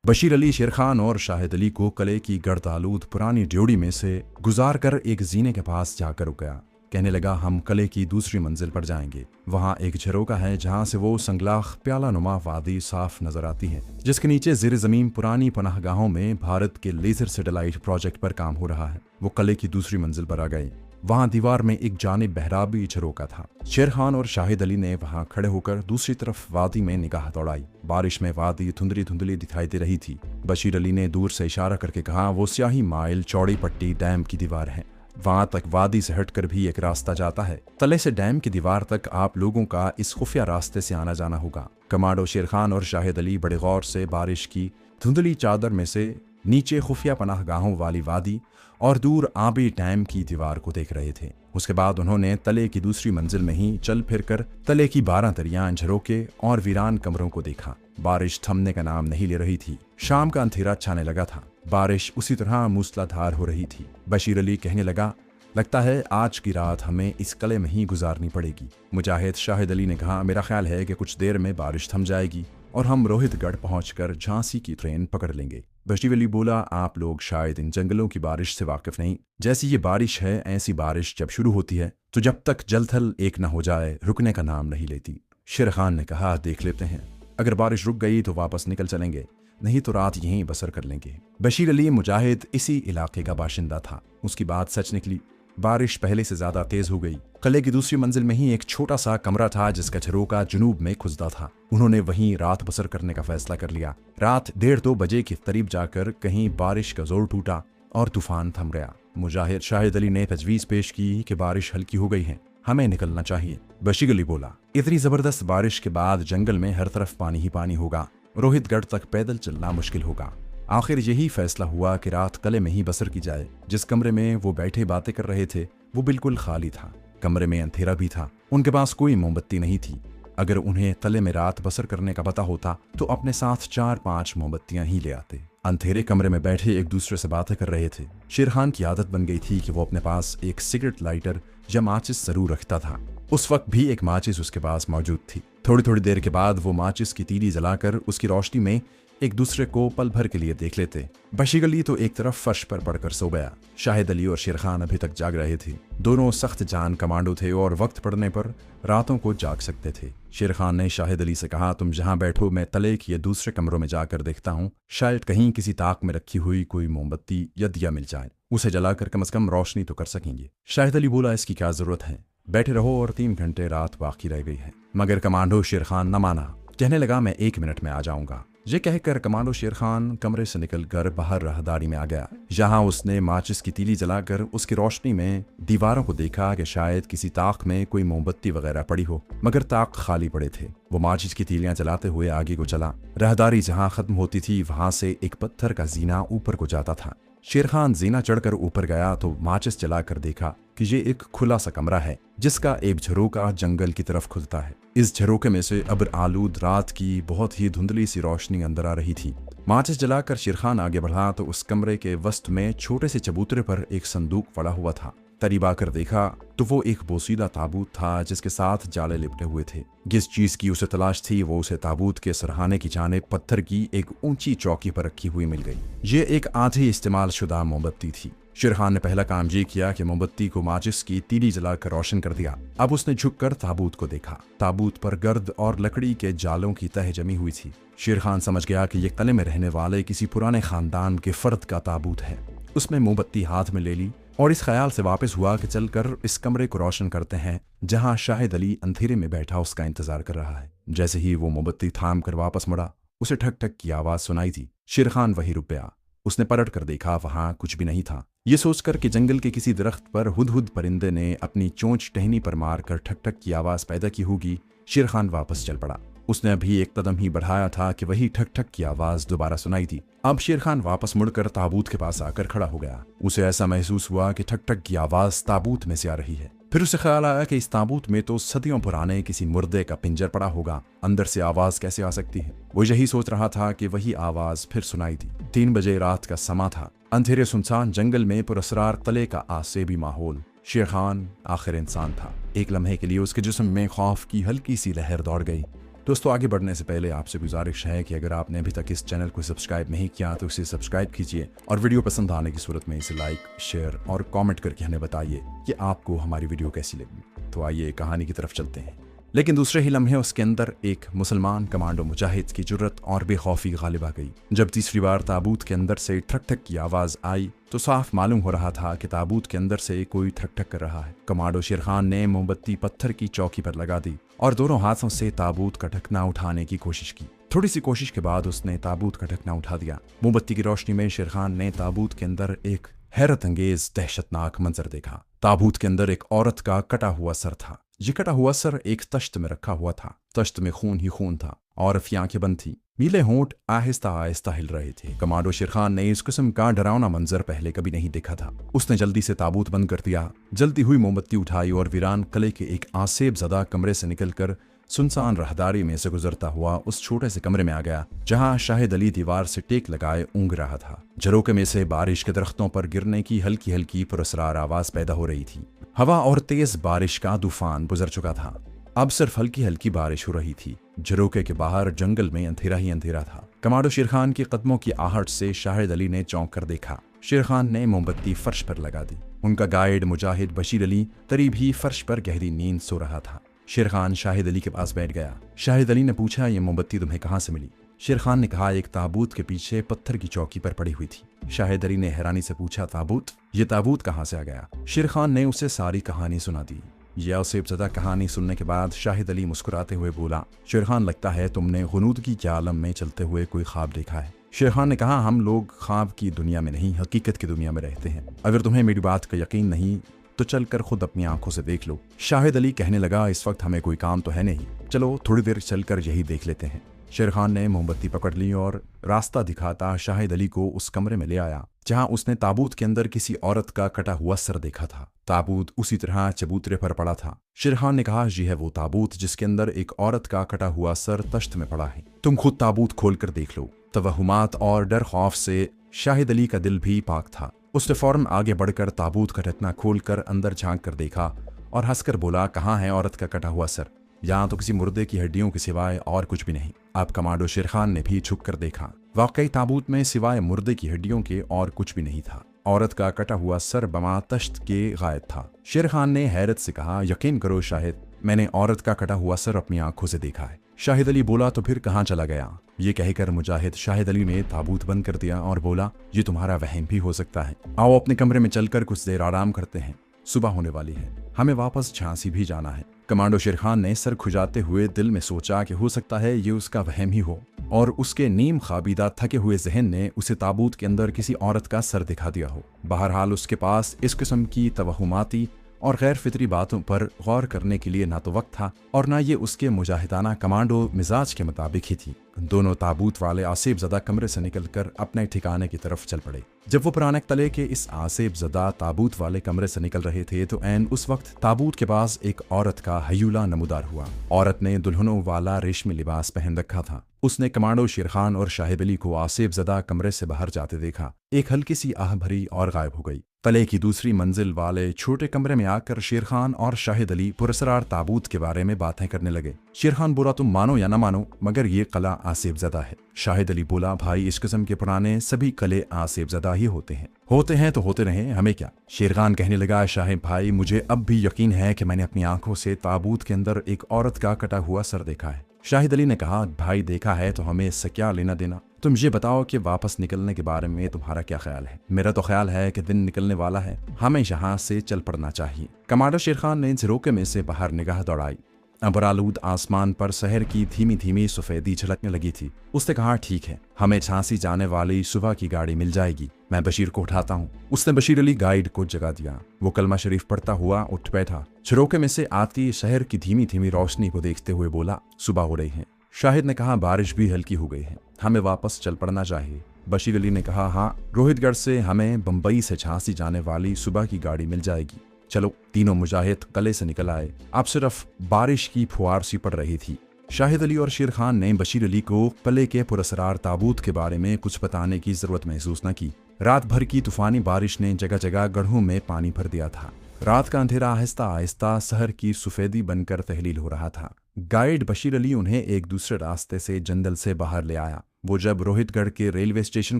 बशीर अली शेर खान और शाहिद अली को कले की गर्दालूद पुरानी ड्योढ़ी में से गुजार कर एक जीने के पास जाकर रुक गया। कहने लगा, हम कले की दूसरी मंजिल पर जाएंगे। वहाँ एक झरोका है जहाँ से वो संगलाख प्याला नुमा वादी साफ नजर आती है, जिसके नीचे ज़ेर ज़मीन पुरानी पनाहगाहों में भारत के लेजर सैटेलाइट प्रोजेक्ट पर काम हो रहा है। वो कले की दूसरी मंजिल पर आ गए। वहाँ दीवार में एक जानिब बहराबी झरोका था। शेर खान और शाहिद अली ने वहाँ खड़े होकर दूसरी तरफ वादी में निगाह दौड़ाई। बारिश में वादी धुंधली धुंधली दिखाई दे रही थी। बशीर अली ने दूर से इशारा करके कहा, वो स्याही माइल चौड़ी पट्टी डैम की दीवार है। वहां तक वादी से हटकर भी एक रास्ता जाता है। तले से डैम की दीवार तक आप लोगों का इस खुफिया रास्ते से आना जाना होगा। कमांडो शेर खान और शाहिद अली बड़े गौर से बारिश की धुंधली चादर में से नीचे खुफिया पनाहगाहों वाली वादी और दूर आबी डैम की दीवार को देख रहे थे। उसके बाद उन्होंने तले की दूसरी मंजिल में ही चल फिर कर तले की 12 दरियां, झरोके और वीरान कमरों को देखा। बारिश थमने का नाम नहीं ले रही थी। शाम का अंधेरा छाने लगा था। बारिश उसी तरह मूसलाधार हो रही थी। बशीर अली कहने लगा, लगता है आज की रात हमें इस कले में ही गुजारनी पड़ेगी। मुजाहिद शाहिद अली ने कहा, मेरा ख्याल है कि कुछ देर में बारिश थम जाएगी और हम रोहितगढ़ पहुंचकर झांसी की ट्रेन पकड़ लेंगे। बशीर अली बोला, आप लोग शायद इन जंगलों की बारिश से वाकिफ नहीं। जैसी ये बारिश है, ऐसी बारिश जब शुरू होती है तो जब तक जलथल एक न हो जाए रुकने का नाम नहीं लेती। शेर खान ने कहा, देख लेते हैं, अगर बारिश रुक गई तो वापस निकल चलेंगे, नहीं तो रात यहीं बसर कर लेंगे। बशीर अली मुजाहिद इसी इलाके का बाशिंदा था। उसकी बात सच निकली। बारिश पहले से ज्यादा तेज हो गई। कले की दूसरी मंजिल में ही एक छोटा सा कमरा था जिसका झरोका जुनूब में खुजदा था। उन्होंने वहीं रात बसर करने का फैसला कर लिया। रात 1:30-2 बजे के करीब जाकर कहीं बारिश का जोर टूटा और तूफान थम गया। मुजाहिद शाहिद अली ने तजवीज पेश की कि बारिश हल्की हो गई है, हमें निकलना चाहिए। बशीर अली बोला, इतनी जबरदस्त बारिश के बाद जंगल में हर तरफ पानी ही पानी होगा। रोहितगढ़ तक पैदल चलना मुश्किल होगा। आखिर यही फैसला हुआ कि रात कले में ही बसर की जाए। जिस कमरे में वो बैठे बातें कर रहे थे वो बिल्कुल खाली था। कमरे में अंधेरा भी था। उनके पास कोई मोमबत्ती नहीं थी। अगर उन्हें तले में रात बसर करने का पता होता तो अपने साथ 4-5 मोमबत्तियां ही ले आते। अंधेरे कमरे में बैठे एक दूसरे से बातें कर रहे थे। शेर खान की आदत बन गई थी कि वो अपने पास एक सिगरेट लाइटर या माचिस जरूर रखता था। उस वक्त भी एक माचिस उसके पास मौजूद थी। थोड़ी थोड़ी देर के बाद वो माचिस की तीली जलाकर उसकी रोशनी में एक दूसरे को पल भर के लिए देख लेते। बशीर अली तो एक तरफ फर्श पर पड़कर सो गया। शाहिद अली और शेर खान अभी तक जाग रहे थे। दोनों सख्त जान कमांडो थे और वक्त पड़ने पर रातों को जाग सकते थे। शेर खान ने शाहिद अली से कहा, तुम जहां बैठो मैं तले के दूसरे कमरों में जाकर देखता हूँ, शायद कहीं किसी ताक में रखी हुई कोई मोमबत्ती या दिया मिल जाए। उसे जलाकर कम से कम रोशनी तो कर सकेंगे। शाहिद अली बोला, इसकी क्या जरूरत है, बैठे रहो और 3 घंटे रात बाकी रह गई है। मगर कमांडो शेर खान न माना। कहने लगा, मैं 1 मिनट में आ जाऊंगा। ये कहकर कमांडो शेर खान कमरे से निकलकर बाहर राहदारी में आ गया। जहां उसने माचिस की तीली जलाकर उसकी रोशनी में दीवारों को देखा कि शायद किसी ताक में कोई मोमबत्ती वगैरह पड़ी हो, मगर ताक खाली पड़े थे। वो माचिस की तीलियां जलाते हुए आगे को चला। राहदारी जहां खत्म होती थी वहां से एक पत्थर का जीना ऊपर को जाता था। शेर खान जीना चढ़कर ऊपर गया तो माचिस जलाकर देखा कि ये एक खुला सा कमरा है जिसका एक झरोका जंगल की तरफ खुलता है। इस झरोके में से अब्र आलूद रात की बहुत ही धुंधली सी रोशनी अंदर आ रही थी। माचिस जलाकर शेर खान आगे बढ़ा तो उस कमरे के वस्त में छोटे से चबूतरे पर एक संदूक पड़ा हुआ था। करीब आकर देखा तो वो एक बोसीदा ताबूत था जिसके साथ जाले लिपटे हुए थे। जिस चीज की उसे तलाश थी वो उसे ताबूत के सरहाने की जाने पत्थर की एक ऊंची चौकी पर रखी हुई मिल गई। ये एक आधी इस्तेमाल शुदा मोमबत्ती थी। शेर खान ने पहला काम ये किया कि मोमबत्ती को माचिस की तीली जलाकर रोशन कर दिया। अब उसने झुककर ताबूत को देखा। ताबूत पर गर्द और लकड़ी के जालों की तह जमी हुई थी। शेर खान समझ गया कि ये कले में रहने वाले किसी पुराने खानदान के फर्द का ताबूत है। उसने मोमबत्ती हाथ में ले ली और इस ख्याल से वापस हुआ कि चलकर इस कमरे को रोशन करते हैं जहां शाहिद अली अंधेरे में बैठा उसका इंतजार कर रहा है। जैसे ही वो मोमबत्ती थाम कर वापस मुड़ा, उसे ठक ठक की आवाज सुनाई दी। शेर खान वहीं रुक गया। उसने पलट कर देखा, वहां कुछ भी नहीं था। ये सोचकर कि जंगल के किसी दरख्त पर हुदहुद परिंदे ने अपनी चोंच टहनी पर मारकर ठक ठक की आवाज पैदा की होगी, शेर खान वापस चल पड़ा। उसने अभी एक कदम ही बढ़ाया था कि वही ठक ठक की आवाज दोबारा सुनाई दी। अब शेर खान वापस मुड़कर ताबूत के पास आकर खड़ा हो गया। उसे ऐसा महसूस हुआ कि ठक ठक की आवाज ताबूत में से आ रही है। फिर उसे ख्याल आया कि इस ताबूत में तो सदियों पुराने किसी मुर्दे का पिंजर पड़ा होगा, अंदर से आवाज कैसे आ सकती है। वो यही सोच रहा था कि वही आवाज फिर सुनाई दी। 3 बजे रात का समा था। अंधेरे सुनसान जंगल में पुरस्रार तले का आसेबी माहौल। शेर खान आखिर इंसान था। एक लम्हे के लिए उसके जिस्म में खौफ की हल्की सी लहर दौड़ गई। दोस्तों, आगे बढ़ने से पहले आपसे गुजारिश है कि अगर आपने अभी तक इस चैनल को सब्सक्राइब नहीं किया तो इसे सब्सक्राइब कीजिए और वीडियो पसंद आने की सूरत में इसे लाइक, शेयर और कमेंट करके हमें बताइए कि आपको हमारी वीडियो कैसी लगी। तो आइए कहानी की तरफ चलते हैं। लेकिन दूसरे ही लम्हे उसके अंदर एक मुसलमान कमांडो मुजाहिद की जुर्रत और बेखौफी गालिब आ गई। जब तीसरी बार ताबूत के अंदर से ठक ठक की आवाज आई तो साफ मालूम हो रहा था कि ताबूत के अंदर से कोई ठक ठक कर रहा है। कमांडो शेर खान ने मोमबत्ती पत्थर की चौकी पर लगा दी और दोनों हाथों से ताबूत का ढकना उठाने की कोशिश की। थोड़ी सी कोशिश के बाद उसने ताबूत का ढकना उठा दिया। मोमबत्ती की रोशनी में शेर खान ने ताबूत के अंदर एक हैरत अंगेज दहशतनाक मंजर देखा। ताबूत के अंदर एक औरत का कटा हुआ सर था। ये कटा हुआ सर एक तश्त में रखा हुआ था। तश्त में खून ही खून था। औरत की आंखें बंद थी। नीले होंठ आहिस्ता आहिस्ता हिल रहे थे। कमांडो शेर खान ने इस किस्म का डरावना मंजर पहले कभी नहीं देखा था। उसने जल्दी से ताबूत बंद कर दिया, जलती हुई मोमबत्ती उठाई और वीरान किले के एक आसेब ज़दा कमरे से निकलकर सुनसान राहदारी में से गुजरता हुआ उस छोटे से कमरे में आ गया जहां शाहिद अली दीवार से टेक लगाए ऊँग रहा था। झरोके में से बारिश के दरख्तों पर गिरने की हल्की हल्की पुरस्रार आवाज पैदा हो रही थी। हवा और तेज बारिश का तूफान गुजर चुका था। अब सिर्फ हल्की हल्की बारिश हो रही थी। झरोके के बाहर जंगल में अंधेरा ही अंधेरा था। कमांडो शेर खान के कदमों की आहट से शाहिद अली ने चौंक कर देखा। शेर खान ने मोमबत्ती फर्श पर लगा दी। उनका गाइड मुजाहिद बशीर अली करीब ही फर्श पर गहरी नींद सो रहा था। शेर खान शाहिद अली के पास बैठ गया। शाहिद अली ने पूछा, ये मोमबत्ती तुम्हें कहाँ से मिली? शेर खान ने कहा, एक ताबूत के पीछे पत्थर की चौकी पर पड़ी हुई थी। शाहिद अली ने हैरानी से पूछा, ताबूत? ये ताबूत कहाँ से आ गया? शेर खान ने उसे सारी कहानी सुना दी। यह औसेबज़दा कहानी सुनने के बाद शाहिद अली मुस्कुराते हुए बोला, शेर खान, लगता है तुमने गुनूदगी के आलम में चलते हुए कोई ख्वाब देखा है। शेर खान ने कहा, हम लोग ख्वाब की दुनिया में नहीं, हकीकत की दुनिया में रहते हैं। अगर तुम्हें मेरी बात का यकीन नहीं तो चलकर खुद अपनी आंखों से देख लो। शाहिद अली कहने लगा, इस वक्त हमें कोई काम तो है नहीं, चलो थोड़ी देर चलकर यही देख लेते हैं। शेर खान ने मोमबत्ती पकड़ ली और रास्ता दिखाता शाहिद अली को उस कमरे में ले आया जहां उसने ताबूत के अंदर किसी औरत का कटा हुआ सर देखा था। ताबूत उसी तरह चबूतरे पर पड़ा था। शेर खान ने कहा, यह है वो ताबूत जिसके अंदर एक औरत का कटा हुआ सर तश्त में पड़ा है। तुम खुद ताबूत खोलकर देख लो। तवहुमात और डर खौफ से शाहिद अली का दिल भी पाक था। उसने फौरन आगे बढ़कर ताबूत का ढकना खोलकर अंदर झांक कर देखा और हंसकर बोला, कहाँ है औरत का कटा हुआ सर? यहाँ तो किसी मुर्दे की हड्डियों के सिवाय और कुछ भी नहीं। अब कमांडो शेर खान ने भी झुक कर देखा। वाकई ताबूत में सिवाय मुर्दे की हड्डियों के और कुछ भी नहीं था। औरत का कटा हुआ सर बमा तश्त के गायब था। शेर खान ने हैरत से कहा, यकीन करो शाहिद, मैंने औरत का कटा हुआ सर अपनी आंखों से देखा है। शाहिद अली बोला, तो फिर कहाँ चला गया? ये कहकर मुजाहिद शाहिद अली ने ताबूत बंद कर दिया और बोला, ये तुम्हारा वहम भी हो सकता है। आओ अपने कमरे में चलकर कुछ देर आराम करते हैं। सुबह होने वाली है, हमें वापस झांसी भी जाना है। कमांडो शेर खान ने सर खुजाते हुए दिल में सोचा कि हो सकता है ये उसका वहम ही हो और उसके नीम खाबीदा थके हुए जहन ने उसे ताबूत के अंदर किसी औरत का सर दिखा दिया हो। बहरहाल उसके पास इस किस्म की तवहुमाती और गैर फितरी बातों पर गौर करने के लिए ना तो वक्त था और ना ये उसके मुजाहिदाना कमांडो मिजाज के मुताबिक ही थी। दोनों ताबूत वाले आसेब ज़दा कमरे से निकलकर अपने ठिकाने की तरफ चल पड़े। जब वो पुराने तले के इस आसेब ज़दा ताबूत वाले कमरे से निकल रहे थे तो ऐन उस वक्त ताबूत के पास एक औरत का हयूला नमूदार हुआ। औरत ने दुल्हनों वाला रेशमी लिबास पहन रखा था। उसने कमांडो शेर खान और शाहिद अली को आसेब ज़दा कमरे से बाहर जाते देखा। एक हल्की सी आह भरी और गायब हो गई। तले की दूसरी मंजिल वाले छोटे कमरे में आकर शेर खान और शाहिद अली पुरस्रार ताबूत के बारे में बातें करने लगे। शेर खान बोला, तुम मानो या ना मानो मगर ये कला आसेब ज़दा है। शाहिद अली बोला, भाई इस किस्म के पुराने सभी कले आसेब ज़दा ही होते हैं तो होते रहे, हमें क्या। शेर खान कहने लगा, शाहिद भाई, मुझे अब भी यकीन है कि मैंने अपनी आंखों से ताबूत के अंदर एक औरत का कटा हुआ सर देखा है। शाहिद अली ने कहा, भाई देखा है तो हमें इससे क्या लेना देना? तुम ये बताओ कि वापस निकलने के बारे में तुम्हारा क्या ख्याल है? मेरा तो ख्याल है कि दिन निकलने वाला है, हमें यहाँ से चल पड़ना चाहिए। कमांडो शेर खान ने झरोके में से बाहर निगाह दौड़ाई। अबरालूद आसमान पर शहर की धीमी धीमी सफेदी झलकने लगी थी। उसने कहा, ठीक है, हमें झांसी जाने वाली सुबह की गाड़ी मिल जाएगी, मैं बशीर को उठाता हूँ। उसने बशीर अली गाइड को जगा दिया। वो कलमा शरीफ पढ़ता हुआ उठ बैठा। झरोके में से आती शहर की धीमी धीमी रोशनी को देखते हुए बोला, सुबह हो रही है। शाहिद ने कहा, बारिश भी हल्की हो गई है, हमें वापस चल पड़ना चाहिए। बशीर अली ने कहा, हाँ, रोहितगढ़ से हमें बम्बई से झांसी जाने वाली सुबह की गाड़ी मिल जाएगी, चलो। तीनों मुजाहिद कले से निकल आए। अब सिर्फ बारिश की फुहार सी पड़ रही थी। शाहिद अली और शेर खान ने बशीर अली को कले के पुरस्रार ताबूत के बारे में कुछ बताने की जरूरत महसूस न की। रात भर की तूफानी बारिश ने जगह जगह गढ़ों में पानी भर दिया था। रात का अंधेरा आहिस्ता आहिस्ता शहर की सफेदी बनकर तहलील हो रहा था। गाइड बशीर अली उन्हें एक दूसरे रास्ते से जंगल से बाहर ले आया। वो जब रोहितगढ़ के रेलवे स्टेशन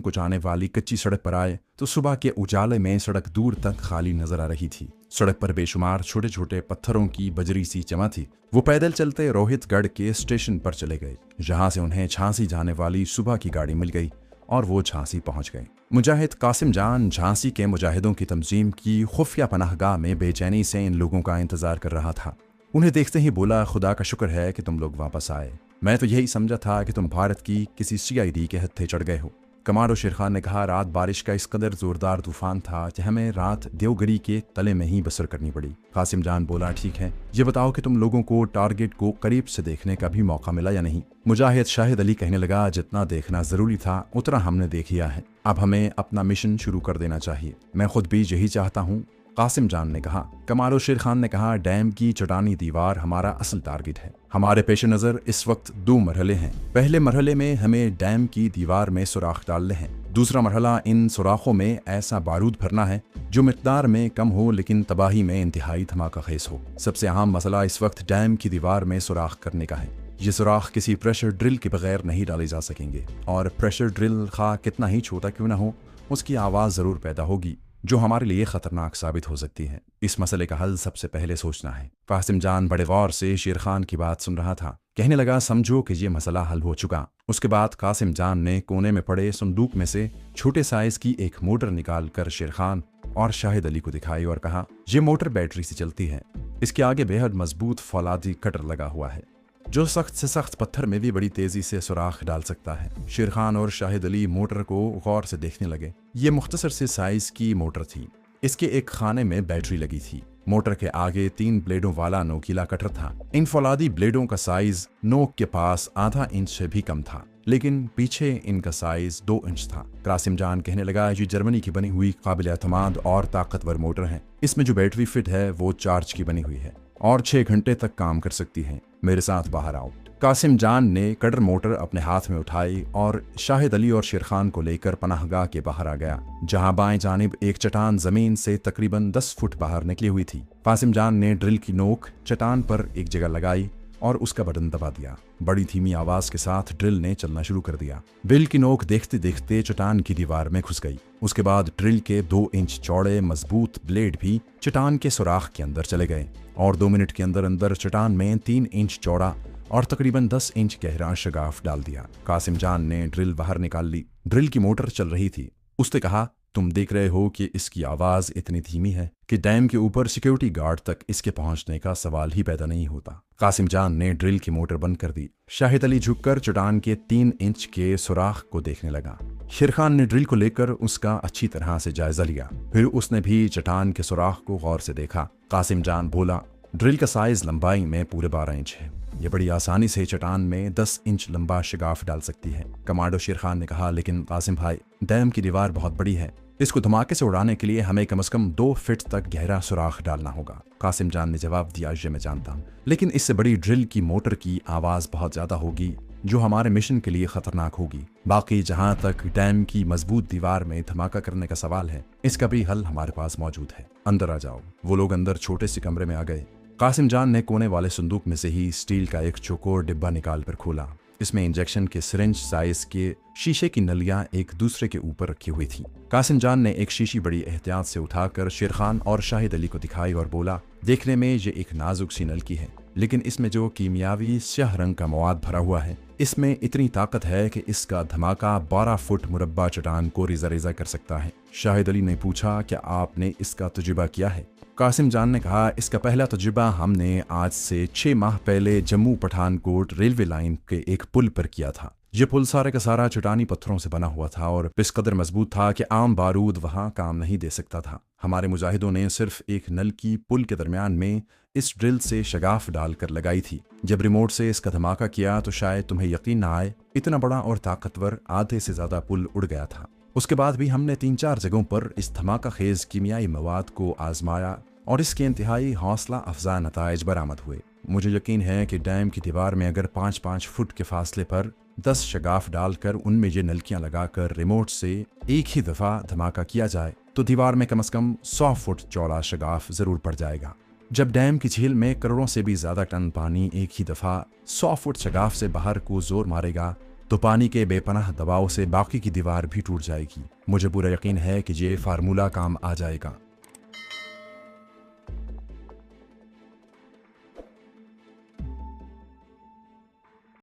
को जाने वाली कच्ची सड़क पर आए तो सुबह के उजाले में सड़क दूर तक खाली नजर आ रही थी। सड़क पर बेशुमार छोटे छोटे पत्थरों की बजरी सी जमा थी। वो पैदल चलते रोहितगढ़ के स्टेशन पर चले गए, जहां से उन्हें झांसी जाने वाली सुबह की गाड़ी मिल गई और वो झांसी पहुंच गए। मुजाहिद कासिम जान झांसी के मुजाहिदों की तंजीम की खुफिया पनाहगाह में बेचैनी से इन लोगों का इंतजार कर रहा था। उन्हें देखते ही बोला, खुदा का शुक्र है कि तुम लोग वापस आए। मैं तो यही समझा था कि तुम भारत की किसी CID के हत्थे चढ़ गए हो। कमांडो शेरखान ने कहा, रात बारिश का इस कदर जोरदार तूफान था कि हमें रात देवगिरी के तले में ही बसर करनी पड़ी। कासिम जान बोला, ठीक है, ये बताओ कि तुम लोगों को टारगेट को करीब से देखने का भी मौका मिला या नहीं। मुजाहिद शाहिद अली कहने लगा, जितना देखना जरूरी था उतना हमने देख लिया है, अब हमें अपना मिशन शुरू कर देना चाहिए। मैं खुद भी यही चाहता हूँ, कासिम जान ने कहा। कमालो शेर खान ने कहा, डैम की चट्टानी दीवार हमारा असल टारगेट है। हमारे पेश नज़र इस वक्त 2 मरहले हैं। पहले मरहले में हमें डैम की दीवार में सुराख डालने हैं। दूसरा मरहला इन सुराखों में ऐसा बारूद भरना है जो मिकदार में कम हो लेकिन तबाही में इंतहाई धमाकाखेज हो। सबसे अहम मसला इस वक्त डैम की दीवार में सुराख करने का है। ये सुराख किसी प्रेशर ड्रिल के बगैर नहीं डाले जा सकेंगे, और प्रेशर ड्रिल खा कितना ही छोटा क्यों ना हो, उसकी आवाज़ ज़रूर पैदा होगी जो हमारे लिए खतरनाक साबित हो सकती है। इस मसले का हल सबसे पहले सोचना है। कासिम जान बड़े गौर से शेर खान की बात सुन रहा था। कहने लगा, समझो कि ये मसला हल हो चुका। उसके बाद कासिम जान ने कोने में पड़े संदूक में से छोटे साइज की एक मोटर निकाल कर शेर खान और शाहिद अली को दिखाई और कहा, यह मोटर बैटरी से चलती है। इसके आगे बेहद मजबूत फौलादी कटर लगा हुआ है जो सख्त से सख्त पत्थर में भी बड़ी तेजी से सुराख डाल सकता है। शेर खान और शाहिद अली मोटर को गौर से देखने लगे। ये मुख्तसर से साइज की मोटर थी। इसके एक खाने में बैटरी लगी थी। मोटर के आगे 3 ब्लेडों वाला नोकीला कटर था। इन फौलादी ब्लेडों का साइज नोक के पास आधा इंच से भी कम था, लेकिन पीछे इनका साइज 2 इंच था। कासिम जान कहने लगा, ये जर्मनी की बनी हुई काबिल एतमाद और ताकतवर मोटर है। इसमें जो बैटरी फिट है वो चार्ज की बनी हुई है और 6 घंटे तक काम कर सकती है। मेरे साथ बाहर आओ। कासिम जान ने कटर मोटर अपने हाथ में उठाई और शाहिद अली और शेर खान को लेकर पनाहगाह के बाहर आ गया, जहां बाएं जानिब एक चट्टान जमीन से तकरीबन 10 फुट बाहर निकली हुई थी। कासिम जान ने ड्रिल की नोक चट्टान पर एक जगह लगाई और उसका बटन दबा दिया। बड़ी धीमी आवाज के साथ ड्रिल ने चलना शुरू कर दिया। ड्रिल की नोक देखते देखते चट्टान की दीवार में घुस गई। उसके बाद ड्रिल के 2 इंच चौड़े मजबूत ब्लेड भी चट्टान के सुराख के अंदर चले गए और 2 मिनट के अंदर अंदर चट्टान में 3 इंच चौड़ा और तकरीबन 10 इंच गहरा शगाफ डाल दिया। कासिम जान ने ड्रिल बाहर निकाल ली। ड्रिल की मोटर चल रही थी। उसने कहा, तुम देख रहे हो कि इसकी आवाज इतनी धीमी है कि डैम के ऊपर सिक्योरिटी गार्ड तक इसके पहुंचने का सवाल ही पैदा नहीं होता। कासिम जान ने ड्रिल की मोटर बंद कर दी। शाहिद अली झुककर चट्टान के 3 इंच के सुराख को देखने लगा। शेर खान ने ड्रिल को लेकर उसका अच्छी तरह से जायजा लिया। फिर उसने भी चट्टान के सुराख को गौर से देखा। कासिम जान बोला, ड्रिल का साइज लंबाई में पूरे 12 इंच है। ये बड़ी आसानी से चट्टान में 10 इंच लंबा शगाफ डाल सकती है। कमांडो शेर खान ने कहा, लेकिन कासिम भाई, डैम की दीवार बहुत बड़ी है। इसको धमाके से उड़ाने के लिए हमें कम से कम 2 फीट तक गहरा सुराख डालना होगा। कासिम जान ने जवाब दिया, ये मैं जानता हूँ, लेकिन इससे बड़ी ड्रिल की मोटर की आवाज बहुत ज्यादा होगी जो हमारे मिशन के लिए खतरनाक होगी। बाकी जहां तक डैम की मजबूत दीवार में धमाका करने का सवाल है, इसका भी हल हमारे पास मौजूद है। अंदर आ जाओ। वो लोग अंदर छोटे से कमरे में आ गए। कासिम जान ने कोने वाले संदूक में से ही स्टील का एक चौकोर डिब्बा निकाल कर खोला। इसमें इंजेक्शन के सिरिंज साइज के शीशे की नलियां एक दूसरे के ऊपर रखी हुई थी। कासिम जान ने एक शीशी बड़ी एहतियात से उठाकर शेर खान और शाहिद अली को दिखाई और बोला, देखने में ये एक नाजुक सी नलकी है, लेकिन इसमें जो कीमियावी स्याह रंग का मवाद भरा हुआ है, इसमें इतनी ताकत है कि इसका धमाका 12 फुट मुरब्बा चट्टान को रेजा रेजा कर सकता है। शाहिद अली ने पूछा, क्या आपने इसका तजुर्बा किया है? कासिम जान ने कहा, इसका पहला तजुर्बा हमने आज से 6 माह पहले जम्मू पठानकोट रेलवे लाइन के एक पुल पर किया था। ये पुल सारे का सारा चट्टानी पत्थरों से बना हुआ था और इस कदर मजबूत था कि आम बारूद वहां काम नहीं दे सकता था। हमारे मुजाहिदों ने सिर्फ एक नल की पुल के दरमियान में इस ड्रिल से शगाफ डालकर लगाई थी। जब रिमोट से इसका धमाका किया तो शायद तुम्हें यकीन ना आए, इतना बड़ा और ताकतवर आधे से ज्यादा पुल उड़ गया था। उसके बाद भी हमने 3-4 जगहों पर इस धमाका खेज कीमियाई मवाद को आजमाया और इसके इंतहाई हौसला अफजा नताइज बरामद हुए। मुझे यकीन है कि डैम की दीवार में अगर 5-5 फुट के फासले पर 10 शगाफ डालकर उनमें ये नलकियां लगाकर रिमोट से एक ही दफा धमाका किया जाए तो दीवार में कम से कम 100 फुट चौड़ा शगाफ जरूर पड़ जाएगा। जब डैम की झील में करोड़ों से भी ज्यादा टन पानी एक ही दफा 100 फुट शगाफ से बाहर को जोर मारेगा तो पानी के बेपनाह दबाव से बाकी की दीवार भी टूट जाएगी। मुझे पूरा यकीन है कि ये फार्मूला काम आ जाएगा।